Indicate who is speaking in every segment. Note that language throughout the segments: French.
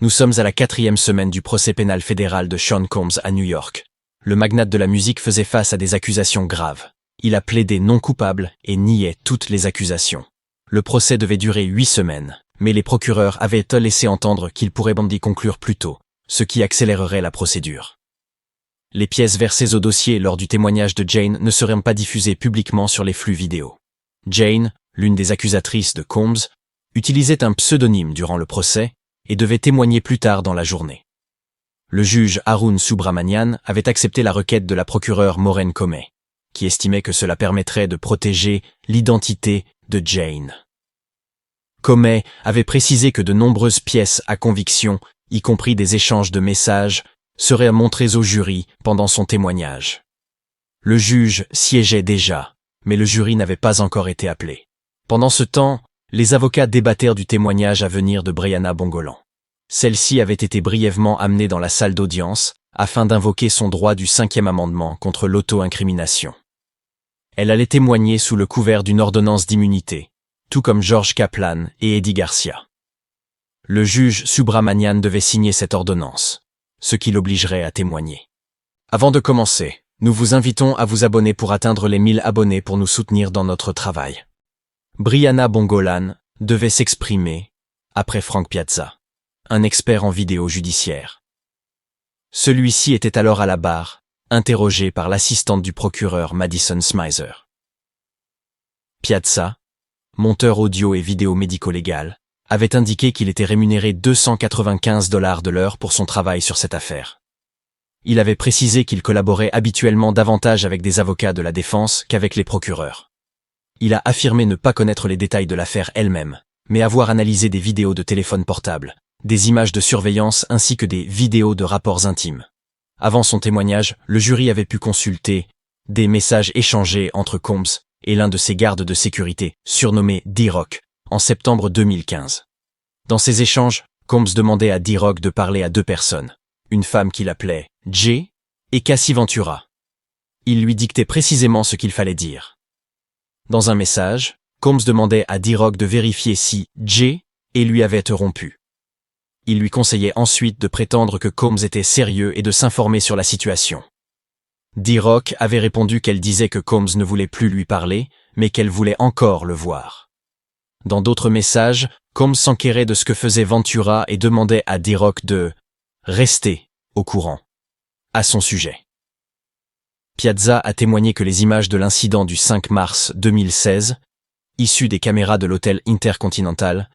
Speaker 1: Nous sommes à la 4e semaine du procès pénal fédéral de Sean Combs à New York. Le magnate de la musique faisait face à des accusations graves. Il a plaidé non coupable et niait toutes les accusations. Le procès devait durer 8 semaines, mais les procureurs avaient laissé entendre qu'il pourrait y conclure plus tôt, ce qui accélérerait la procédure. Les pièces versées au dossier lors du témoignage de Jane ne seraient pas diffusées publiquement sur les flux vidéo. Jane, l'une des accusatrices de Combs, utilisait un pseudonyme durant le procès et devait témoigner plus tard dans la journée. Le juge Arun Subramanian avait accepté la requête de la procureure Maureen Comey, qui estimait que cela permettrait de protéger l'identité de Jane. Comey avait précisé que de nombreuses pièces à conviction, y compris des échanges de messages, seraient montrées au jury pendant son témoignage. Le juge siégeait déjà, mais le jury n'avait pas encore été appelé. Pendant ce temps, les avocats débattèrent du témoignage à venir de Brianna Bongolan. Celle-ci avait été brièvement amenée dans la salle d'audience afin d'invoquer son droit du 5e amendement contre l'auto-incrimination. Elle allait témoigner sous le couvert d'une ordonnance d'immunité, tout comme George Kaplan et Eddie Garcia. Le juge Subramanian devait signer cette ordonnance, ce qui l'obligerait à témoigner. Avant de commencer, nous vous invitons à vous abonner pour atteindre les 1000 abonnés pour nous soutenir dans notre travail. Brianna Bongolan devait s'exprimer après Frank Piazza, un expert en vidéo judiciaire. Celui-ci était alors à la barre, interrogé par l'assistante du procureur Madison Smizer. Piazza, monteur audio et vidéo médico-légal, avait indiqué qu'il était rémunéré $295 de l'heure pour son travail sur cette affaire. Il avait précisé qu'il collaborait habituellement davantage avec des avocats de la défense qu'avec les procureurs. Il a affirmé ne pas connaître les détails de l'affaire elle-même, mais avoir analysé des vidéos de téléphone portable, des images de surveillance ainsi que des vidéos de rapports intimes. Avant son témoignage, le jury avait pu consulter des messages échangés entre Combs et l'un de ses gardes de sécurité, surnommé D-Rock, en septembre 2015. Dans ces échanges, Combs demandait à D-Rock de parler à 2 personnes, une femme qu'il appelait Jay et Cassie Ventura. Il lui dictait précisément ce qu'il fallait dire. Dans un message, Combs demandait à D-Rock de vérifier si Jay et lui avait rompu. Il lui conseillait ensuite de prétendre que Combs était sérieux et de s'informer sur la situation. D-Rock avait répondu qu'elle disait que Combs ne voulait plus lui parler, mais qu'elle voulait encore le voir. Dans d'autres messages, Combs s'enquérait de ce que faisait Ventura et demandait à D-Rock de rester au courant à son sujet. Piazza a témoigné que les images de l'incident du 5 mars 2016, issues des caméras de l'hôtel Intercontinental,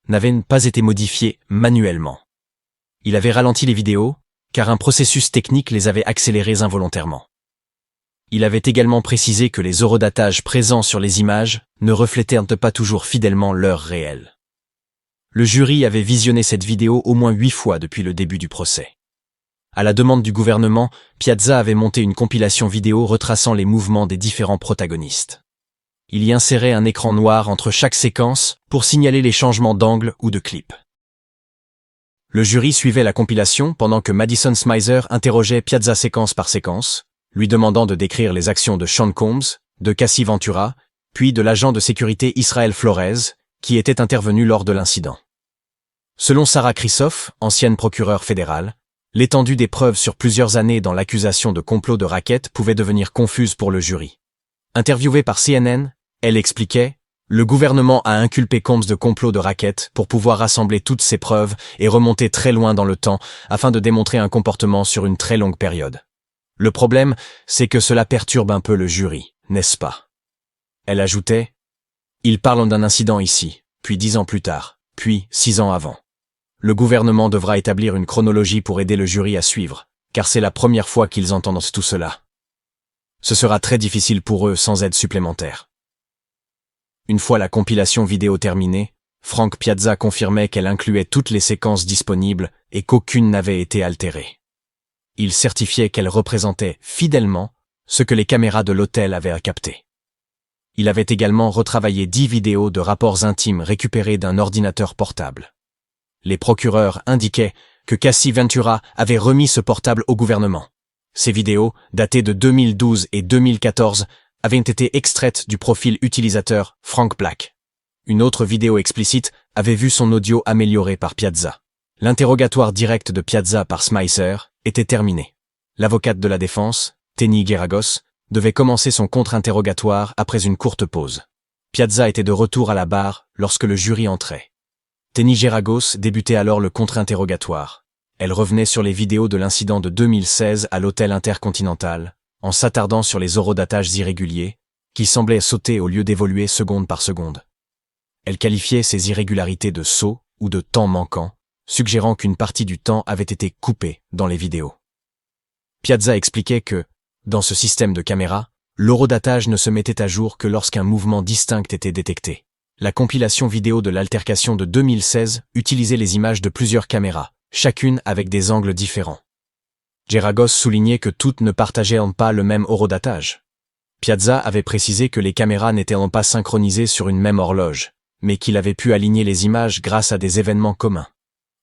Speaker 1: n'avaient pas été modifiées manuellement. Il avait ralenti les vidéos, car un processus technique les avait accélérées involontairement. Il avait également précisé que les horodatages présents sur les images ne reflétaient pas toujours fidèlement l'heure réelle. Le jury avait visionné cette vidéo au moins 8 fois depuis le début du procès. À la demande du gouvernement, Piazza avait monté une compilation vidéo retraçant les mouvements des différents protagonistes. Il y insérait un écran noir entre chaque séquence pour signaler les changements d'angle ou de clip. Le jury suivait la compilation pendant que Madison Smizer interrogeait Piazza séquence par séquence, lui demandant de décrire les actions de Sean Combs, de Cassie Ventura, puis de l'agent de sécurité Israel Flores, qui était intervenu lors de l'incident. Selon Sarah Krisoff, ancienne procureure fédérale, l'étendue des preuves sur plusieurs années dans l'accusation de complot de racket pouvait devenir confuse pour le jury. Interviewée par CNN, elle expliquait « Le gouvernement a inculpé Combs de complot de racket pour pouvoir rassembler toutes ces preuves et remonter très loin dans le temps afin de démontrer un comportement sur une très longue période. Le problème, c'est que cela perturbe un peu le jury, n'est-ce pas ?» Elle ajoutait « Ils parlent d'un incident ici, puis 10 ans plus tard, puis 6 ans avant. Le gouvernement devra établir une chronologie pour aider le jury à suivre, car c'est la première fois qu'ils entendent tout cela. Ce sera très difficile pour eux sans aide supplémentaire. » Une fois la compilation vidéo terminée, Frank Piazza confirmait qu'elle incluait toutes les séquences disponibles et qu'aucune n'avait été altérée. Il certifiait qu'elle représentait fidèlement ce que les caméras de l'hôtel avaient capté. Il avait également retravaillé 10 vidéos de rapports intimes récupérés d'un ordinateur portable. Les procureurs indiquaient que Cassie Ventura avait remis ce portable au gouvernement. Ces vidéos, datées de 2012 et 2014, avaient été extraites du profil utilisateur Frank Black. Une autre vidéo explicite avait vu son audio amélioré par Piazza. L'interrogatoire direct de Piazza par Smyser était terminé. L'avocate de la défense, Tenny Geragos, devait commencer son contre-interrogatoire après une courte pause. Piazza était de retour à la barre lorsque le jury entrait. Tenny Geragos débutait alors le contre-interrogatoire. Elle revenait sur les vidéos de l'incident de 2016 à l'hôtel Intercontinental, en s'attardant sur les horodatages irréguliers, qui semblaient sauter au lieu d'évoluer seconde par seconde. Elle qualifiait ces irrégularités de sauts ou de temps manquant, suggérant qu'une partie du temps avait été coupée dans les vidéos. Piazza expliquait que, dans ce système de caméra, l'horodatage ne se mettait à jour que lorsqu'un mouvement distinct était détecté. La compilation vidéo de l'altercation de 2016 utilisait les images de plusieurs caméras, chacune avec des angles différents. Geragos soulignait que toutes ne partageaient pas le même horodatage. Piazza avait précisé que les caméras n'étaient pas synchronisées sur une même horloge, mais qu'il avait pu aligner les images grâce à des événements communs.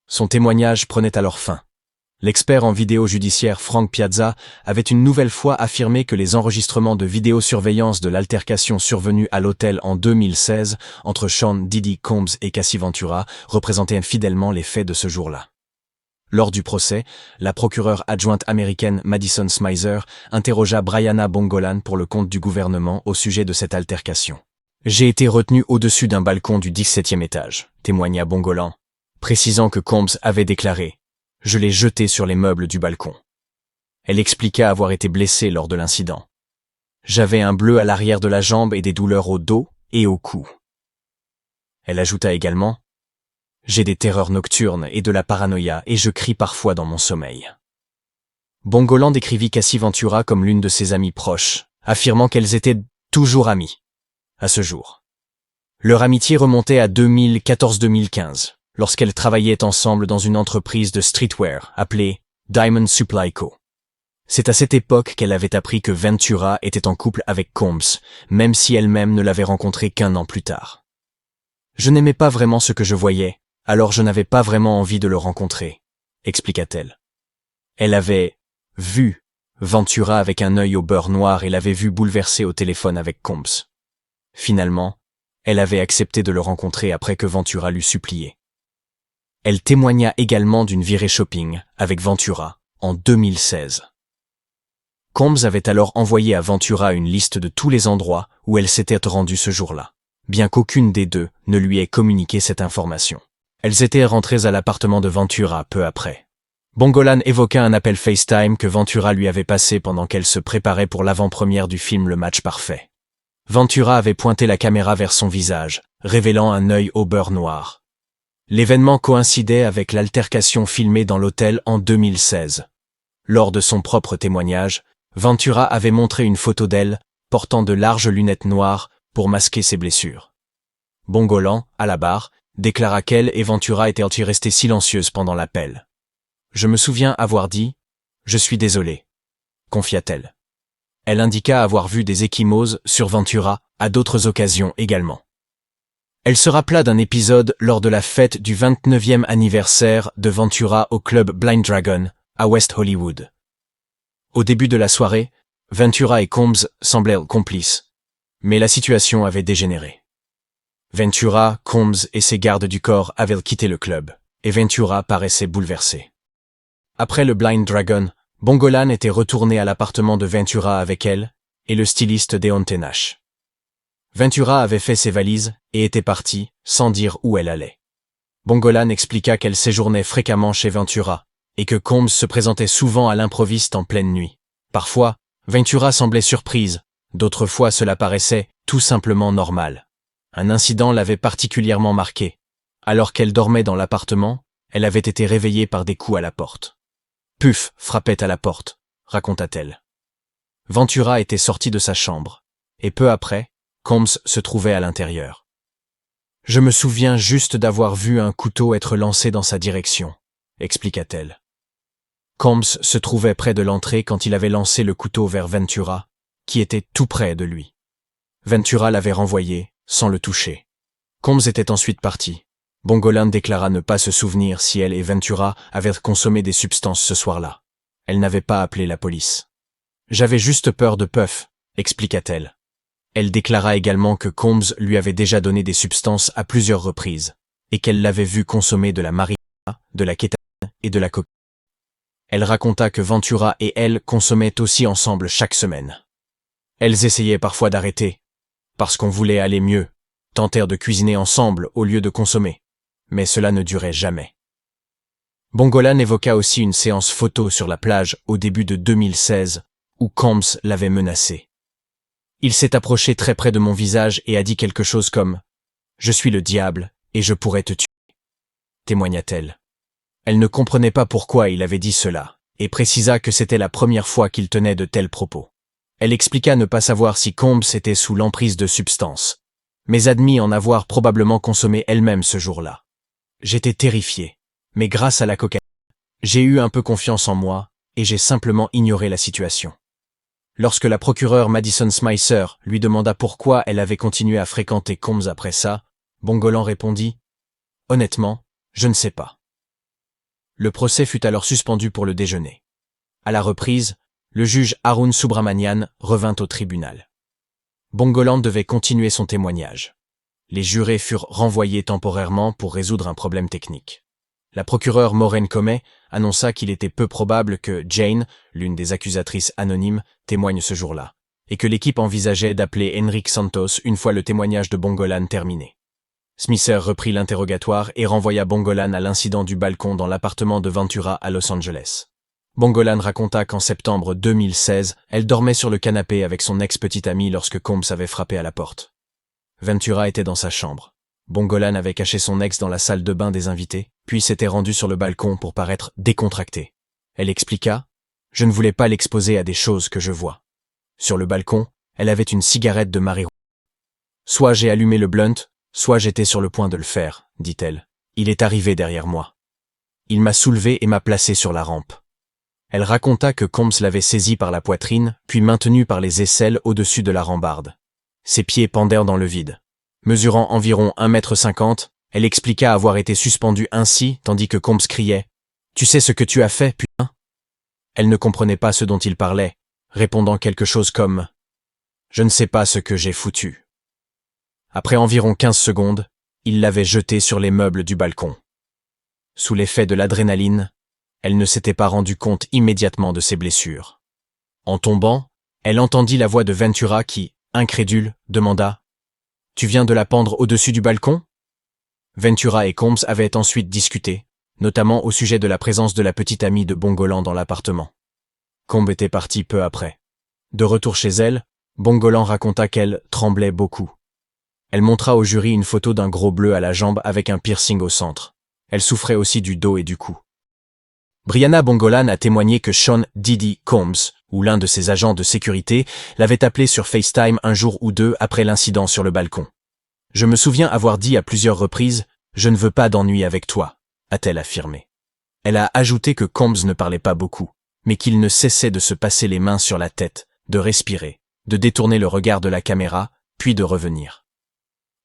Speaker 1: Son témoignage prenait alors fin. L'expert en vidéo judiciaire Frank Piazza avait une nouvelle fois affirmé que les enregistrements de vidéosurveillance de l'altercation survenue à l'hôtel en 2016 entre Sean Diddy Combs et Cassie Ventura représentaient fidèlement les faits de ce jour-là. Lors du procès, la procureure adjointe américaine Madison Smyser interrogea Brianna Bongolan pour le compte du gouvernement au sujet de cette altercation. « J'ai été retenu au-dessus d'un balcon du 17e étage », témoigna Bongolan, précisant que Combs avait déclaré « Je l'ai jeté sur les meubles du balcon ». Elle expliqua avoir été blessée lors de l'incident. « J'avais un bleu à l'arrière de la jambe et des douleurs au dos et au cou ». Elle ajouta également « J'ai des terreurs nocturnes et de la paranoïa et je crie parfois dans mon sommeil ». Bongolan décrivit Cassie Ventura comme l'une de ses amies proches, affirmant qu'elles étaient toujours amies. À ce jour. Leur amitié remontait à 2014-2015, lorsqu'elles travaillaient ensemble dans une entreprise de streetwear appelée Diamond Supply Co. C'est à cette époque qu'elle avait appris que Ventura était en couple avec Combs, même si elle-même ne l'avait rencontré qu'1 an plus tard. Je n'aimais pas vraiment ce que je voyais, alors je n'avais pas vraiment envie de le rencontrer, expliqua-t-elle. Elle avait vu Ventura avec un œil au beurre noir et l'avait vu bouleversé au téléphone avec Combs. Finalement, elle avait accepté de le rencontrer après que Ventura l'eût supplié. Elle témoigna également d'une virée shopping avec Ventura en 2016. Combs avait alors envoyé à Ventura une liste de tous les endroits où elle s'était rendue ce jour-là, bien qu'aucune des deux ne lui ait communiqué cette information. Elles étaient rentrées à l'appartement de Ventura peu après. Bongolan évoqua un appel FaceTime que Ventura lui avait passé pendant qu'elle se préparait pour l'avant-première du film Le Match Parfait. Ventura avait pointé la caméra vers son visage, révélant un œil au beurre noir. L'événement coïncidait avec l'altercation filmée dans l'hôtel en 2016. Lors de son propre témoignage, Ventura avait montré une photo d'elle, portant de larges lunettes noires, pour masquer ses blessures. Bongolan, à la barre, déclara qu'elle et Ventura étaient restées silencieuses pendant l'appel. « Je me souviens avoir dit « Je suis désolée », confia-t-elle. Elle indiqua avoir vu des ecchymoses sur Ventura à d'autres occasions également. Elle se rappela d'un épisode lors de la fête du 29e anniversaire de Ventura au club Blind Dragon, à West Hollywood. Au début de la soirée, Ventura et Combs semblaient complices, mais la situation avait dégénéré. Ventura, Combs et ses gardes du corps avaient quitté le club, et Ventura paraissait bouleversé. Après le Blind Dragon, Bongolan était retourné à l'appartement de Ventura avec elle et le styliste Deontay Nash. Ventura avait fait ses valises et était partie, sans dire où elle allait. Bongolan expliqua qu'elle séjournait fréquemment chez Ventura et que Combs se présentait souvent à l'improviste en pleine nuit. Parfois, Ventura semblait surprise, d'autres fois cela paraissait tout simplement normal. Un incident l'avait particulièrement marquée. Alors qu'elle dormait dans l'appartement, elle avait été réveillée par des coups à la porte. Puff frappait à la porte, raconta-t-elle. Ventura était sorti de sa chambre, et peu après, Combs se trouvait à l'intérieur. Je me souviens juste d'avoir vu un couteau être lancé dans sa direction, expliqua-t-elle. Combs se trouvait près de l'entrée quand il avait lancé le couteau vers Ventura, qui était tout près de lui. Ventura l'avait renvoyé, sans le toucher. Combs était ensuite parti. Bongolan déclara ne pas se souvenir si elle et Ventura avaient consommé des substances ce soir-là. Elle n'avait pas appelé la police. J'avais juste peur de Puff, expliqua-t-elle. Elle déclara également que Combs lui avait déjà donné des substances à plusieurs reprises, et qu'elle l'avait vu consommer de la marijuana. de la kétamine et de la cocaïne. Elle raconta que Ventura et elle consommaient aussi ensemble chaque semaine. Elles essayaient parfois d'arrêter, parce qu'on voulait aller mieux, tentèrent de cuisiner ensemble au lieu de consommer, mais cela ne durait jamais. Bongolan évoqua aussi une séance photo sur la plage au début de 2016, où Combs l'avait menacée. Il s'est approché très près de mon visage et a dit quelque chose comme « Je suis le diable et je pourrais te tuer », témoigna-t-elle. Elle ne comprenait pas pourquoi il avait dit cela, et précisa que c'était la première fois qu'il tenait de tels propos. Elle expliqua ne pas savoir si Combs était sous l'emprise de substances, mais admit en avoir probablement consommé elle-même ce jour-là. J'étais terrifié, mais grâce à la cocaïne, j'ai eu un peu confiance en moi, et j'ai simplement ignoré la situation. Lorsque la procureure Madison Smicer lui demanda pourquoi elle avait continué à fréquenter Combs après ça, Bongolan répondit « Honnêtement, je ne sais pas ». Le procès fut alors suspendu pour le déjeuner. À la reprise, le juge Arun Subramanian revint au tribunal. Bongolan devait continuer son témoignage. Les jurés furent renvoyés temporairement pour résoudre un problème technique. La procureure Maureen Comey annonça qu'il était peu probable que Jane, l'une des accusatrices anonymes, témoigne ce jour-là, et que l'équipe envisageait d'appeler Enrique Santos une fois le témoignage de Bongolan terminé. Smicer reprit l'interrogatoire et renvoya Bongolan à l'incident du balcon dans l'appartement de Ventura à Los Angeles. Bongolan raconta qu'en septembre 2016, elle dormait sur le canapé avec son ex-petite amie lorsque Combs avait frappé à la porte. Ventura était dans sa chambre. Bongolan avait caché son ex dans la salle de bain des invités, puis s'était rendu sur le balcon pour paraître décontractée. Elle expliqua « Je ne voulais pas l'exposer à des choses que je vois ». Sur le balcon, elle avait une cigarette de marijuana. « Soit j'ai allumé le blunt, soit j'étais sur le point de le faire, dit-elle. Il est arrivé derrière moi. Il m'a soulevé et m'a placé sur la rampe. Elle raconta que Combs l'avait saisi par la poitrine, puis maintenu par les aisselles au-dessus de la rambarde. Ses pieds pendèrent dans le vide. Mesurant environ 1,50 m, elle expliqua avoir été suspendue ainsi, tandis que Combs criait « Tu sais ce que tu as fait, putain ?» Elle ne comprenait pas ce dont il parlait, répondant quelque chose comme « Je ne sais pas ce que j'ai foutu ». Après environ 15 secondes, il l'avait jetée sur les meubles du balcon. Sous l'effet de l'adrénaline, elle ne s'était pas rendue compte immédiatement de ses blessures. En tombant, elle entendit la voix de Ventura qui, incrédule, demanda « Tu viens de la pendre au-dessus du balcon ?» Ventura et Combs avaient ensuite discuté, notamment au sujet de la présence de la petite amie de Bongolan dans l'appartement. Combs était partie peu après. De retour chez elle, Bongolan raconta qu'elle tremblait beaucoup. Elle montra au jury une photo d'un gros bleu à la jambe avec un piercing au centre. Elle souffrait aussi du dos et du cou. Brianna Bongolan a témoigné que Sean Diddy Combs, ou l'un de ses agents de sécurité, l'avait appelé sur FaceTime un jour ou deux après l'incident sur le balcon. « Je me souviens avoir dit à plusieurs reprises « Je ne veux pas d'ennui avec toi », a-t-elle affirmé. Elle a ajouté que Combs ne parlait pas beaucoup, mais qu'il ne cessait de se passer les mains sur la tête, de respirer, de détourner le regard de la caméra, puis de revenir.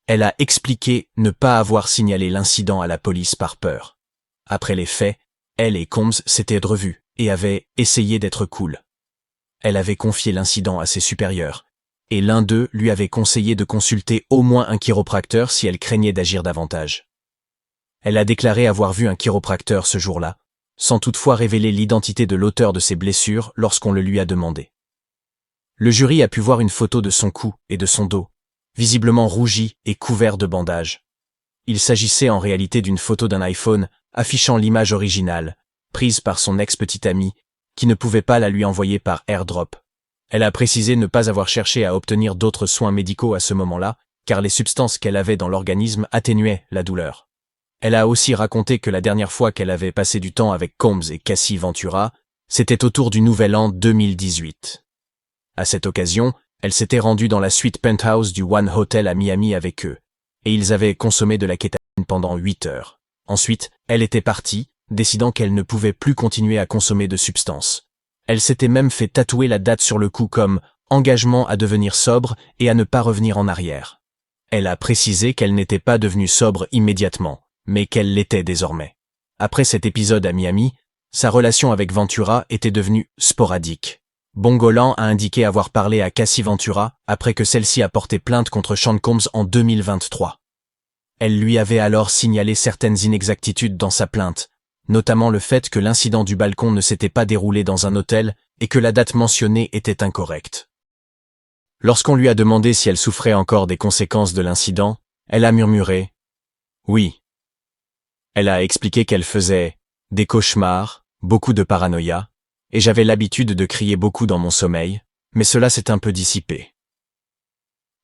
Speaker 1: Elle a expliqué ne pas avoir signalé l'incident à la police par peur. Après les faits, elle et Combs s'étaient revus et avaient essayé d'être cool. Elle avait confié l'incident à ses supérieurs, et l'un d'eux lui avait conseillé de consulter au moins un chiropracteur si elle craignait d'agir davantage. Elle a déclaré avoir vu un chiropracteur ce jour-là, sans toutefois révéler l'identité de l'auteur de ses blessures lorsqu'on le lui a demandé. Le jury a pu voir une photo de son cou et de son dos, visiblement rougi et couvert de bandages. Il s'agissait en réalité d'une photo d'un iPhone affichant l'image originale, prise par son ex-petite amie, qui ne pouvait pas la lui envoyer par AirDrop. Elle a précisé ne pas avoir cherché à obtenir d'autres soins médicaux à ce moment-là, car les substances qu'elle avait dans l'organisme atténuaient la douleur. Elle a aussi raconté que la dernière fois qu'elle avait passé du temps avec Combs et Cassie Ventura, c'était autour du Nouvel An 2018. À cette occasion, elle s'était rendue dans la suite penthouse du One Hotel à Miami avec eux, et ils avaient consommé de la kétamine pendant 8 heures. Ensuite, elle était partie, décidant qu'elle ne pouvait plus continuer à consommer de substances. Elle s'était même fait tatouer la date sur le cou comme « engagement à devenir sobre et à ne pas revenir en arrière ». Elle a précisé qu'elle n'était pas devenue sobre immédiatement, mais qu'elle l'était désormais. Après cet épisode à Miami, sa relation avec Ventura était devenue sporadique. Bongolan a indiqué avoir parlé à Cassie Ventura après que celle-ci a porté plainte contre Sean Combs en 2023. Elle lui avait alors signalé certaines inexactitudes dans sa plainte, notamment le fait que l'incident du balcon ne s'était pas déroulé dans un hôtel et que la date mentionnée était incorrecte. Lorsqu'on lui a demandé si elle souffrait encore des conséquences de l'incident, elle a murmuré « Oui ». Elle a expliqué qu'elle faisait des cauchemars, beaucoup de paranoïa, et j'avais l'habitude de crier beaucoup dans mon sommeil, mais cela s'est un peu dissipé.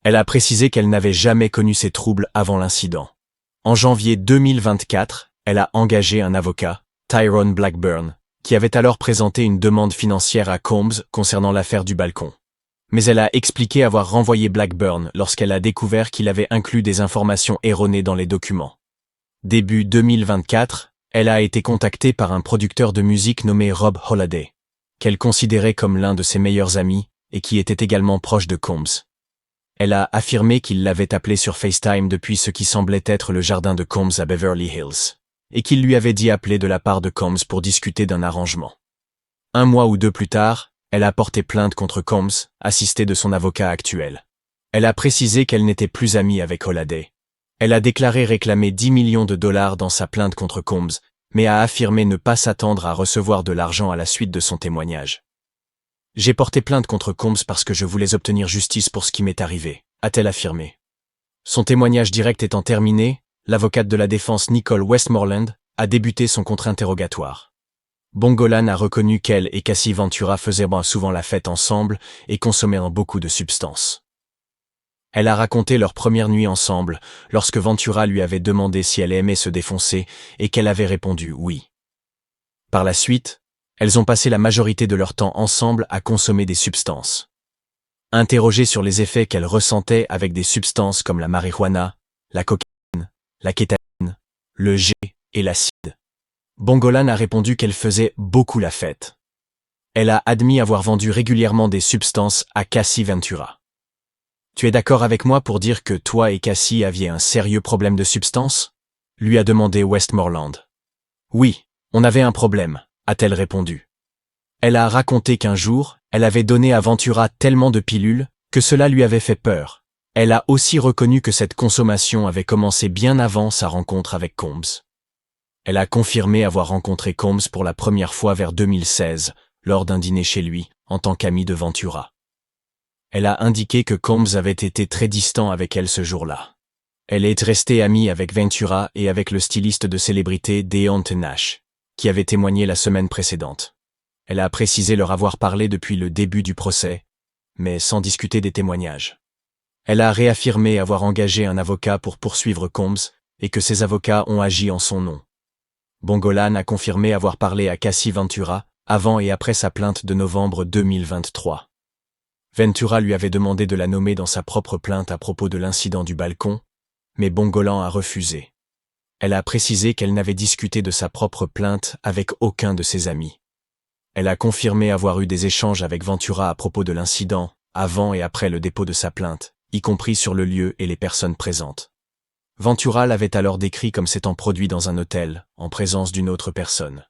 Speaker 1: Elle a précisé qu'elle n'avait jamais connu ces troubles avant l'incident. En janvier 2024, elle a engagé un avocat, Tyrone Blackburn, qui avait alors présenté une demande financière à Combs concernant l'affaire du balcon. Mais elle a expliqué avoir renvoyé Blackburn lorsqu'elle a découvert qu'il avait inclus des informations erronées dans les documents. Début 2024, elle a été contactée par un producteur de musique nommé Rob Holiday, qu'elle considérait comme l'un de ses meilleurs amis et qui était également proche de Combs. Elle a affirmé qu'il l'avait appelé sur FaceTime depuis ce qui semblait être le jardin de Combs à Beverly Hills, et qu'il lui avait dit appeler de la part de Combs pour discuter d'un arrangement. 1 mois ou 2 plus tard, elle a porté plainte contre Combs, assistée de son avocat actuel. Elle a précisé qu'elle n'était plus amie avec Holiday. Elle a déclaré réclamer 10 millions de dollars dans sa plainte contre Combs, mais a affirmé ne pas s'attendre à recevoir de l'argent à la suite de son témoignage. « J'ai porté plainte contre Combs parce que je voulais obtenir justice pour ce qui m'est arrivé », a-t-elle affirmé. Son témoignage direct étant terminé, l'avocate de la défense Nicole Westmoreland a débuté son contre-interrogatoire. Bongolan a reconnu qu'elle et Cassie Ventura faisaient souvent la fête ensemble et consommaient beaucoup de substances. Elle a raconté leur première nuit ensemble lorsque Ventura lui avait demandé si elle aimait se défoncer et qu'elle avait répondu oui. Par la suite, elles ont passé la majorité de leur temps ensemble à consommer des substances. Interrogée sur les effets qu'elle ressentait avec des substances comme la marijuana, la cocaïne, la kétamine, le G et l'acide, Bongolan a répondu qu'elle faisait beaucoup la fête. Elle a admis avoir vendu régulièrement des substances à Cassie Ventura. « Tu es d'accord avec moi pour dire que toi et Cassie aviez un sérieux problème de substances ?» lui a demandé Westmoreland. « Oui, on avait un problème », a-t-elle répondu. Elle a raconté qu'un jour, elle avait donné à Ventura tellement de pilules que cela lui avait fait peur. Elle a aussi reconnu que cette consommation avait commencé bien avant sa rencontre avec Combs. Elle a confirmé avoir rencontré Combs pour la première fois vers 2016, lors d'un dîner chez lui, en tant qu'amie de Ventura. Elle a indiqué que Combs avait été très distant avec elle ce jour-là. Elle est restée amie avec Ventura et avec le styliste de célébrité Deontay Nash, qui avait témoigné la semaine précédente. Elle a précisé leur avoir parlé depuis le début du procès, mais sans discuter des témoignages. Elle a réaffirmé avoir engagé un avocat pour poursuivre Combs et que ses avocats ont agi en son nom. Bongolan a confirmé avoir parlé à Cassie Ventura avant et après sa plainte de novembre 2023. Ventura lui avait demandé de la nommer dans sa propre plainte à propos de l'incident du balcon, mais Bongolan a refusé. Elle a précisé qu'elle n'avait discuté de sa propre plainte avec aucun de ses amis. Elle a confirmé avoir eu des échanges avec Ventura à propos de l'incident, avant et après le dépôt de sa plainte, y compris sur le lieu et les personnes présentes. Ventura l'avait alors décrit comme s'étant produit dans un hôtel, en présence d'une autre personne.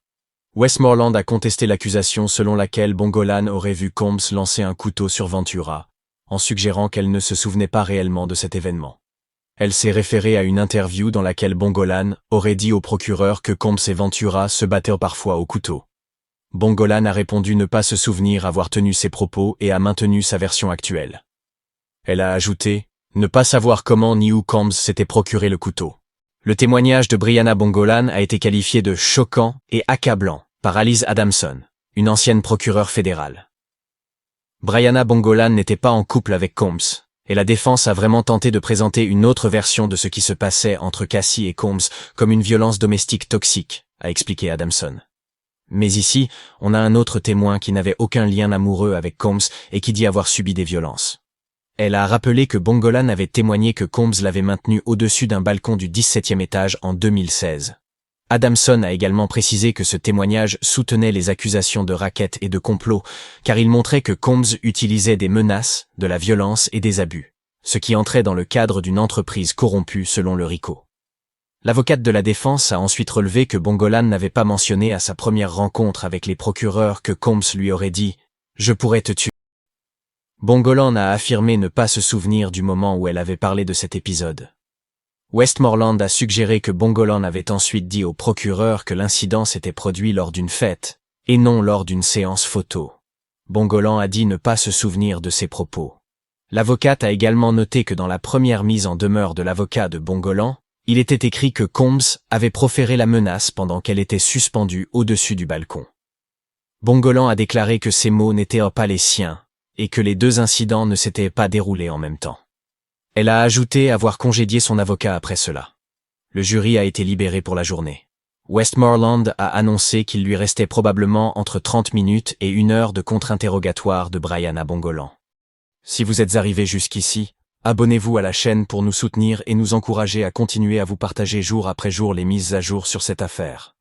Speaker 1: Westmoreland a contesté l'accusation selon laquelle Bongolan aurait vu Combs lancer un couteau sur Ventura, en suggérant qu'elle ne se souvenait pas réellement de cet événement. Elle s'est référée à une interview dans laquelle Bongolan aurait dit au procureur que Combs et Ventura se battaient parfois au couteau. Bongolan a répondu ne pas se souvenir avoir tenu ces propos et a maintenu sa version actuelle. Elle a ajouté « Ne pas savoir comment ni où Combs s'était procuré le couteau ». Le témoignage de Brianna Bongolan a été qualifié de « choquant et accablant » par Alice Adamson, une ancienne procureure fédérale. Brianna Bongolan n'était pas en couple avec Combs, et la défense a vraiment tenté de présenter une autre version de ce qui se passait entre Cassie et Combs comme une violence domestique toxique, a expliqué Adamson. Mais ici, on a un autre témoin qui n'avait aucun lien amoureux avec Combs et qui dit avoir subi des violences. Elle a rappelé que Bongolan avait témoigné que Combs l'avait maintenu au-dessus d'un balcon du 17e étage en 2016. Adamson a également précisé que ce témoignage soutenait les accusations de racket et de complot, car il montrait que Combs utilisait des menaces, de la violence et des abus, ce qui entrait dans le cadre d'une entreprise corrompue selon le RICO. L'avocate de la défense a ensuite relevé que Bongolan n'avait pas mentionné à sa première rencontre avec les procureurs que Combs lui aurait dit « Je pourrais te tuer ». Bongolan a affirmé ne pas se souvenir du moment où elle avait parlé de cet épisode. Westmoreland a suggéré que Bongolan avait ensuite dit au procureur que l'incident s'était produit lors d'une fête, et non lors d'une séance photo. Bongolan a dit ne pas se souvenir de ses propos. L'avocate a également noté que dans la première mise en demeure de l'avocat de Bongolan, il était écrit que Combs avait proféré la menace pendant qu'elle était suspendue au-dessus du balcon. Bongolan a déclaré que ces mots n'étaient pas les siens, et que les deux incidents ne s'étaient pas déroulés en même temps. Elle a ajouté avoir congédié son avocat après cela. Le jury a été libéré pour la journée. Westmoreland a annoncé qu'il lui restait probablement entre 30 minutes et 1 heure de contre-interrogatoire de Brian à Bongolan. Si vous êtes arrivé jusqu'ici, abonnez-vous à la chaîne pour nous soutenir et nous encourager à continuer à vous partager jour après jour les mises à jour sur cette affaire.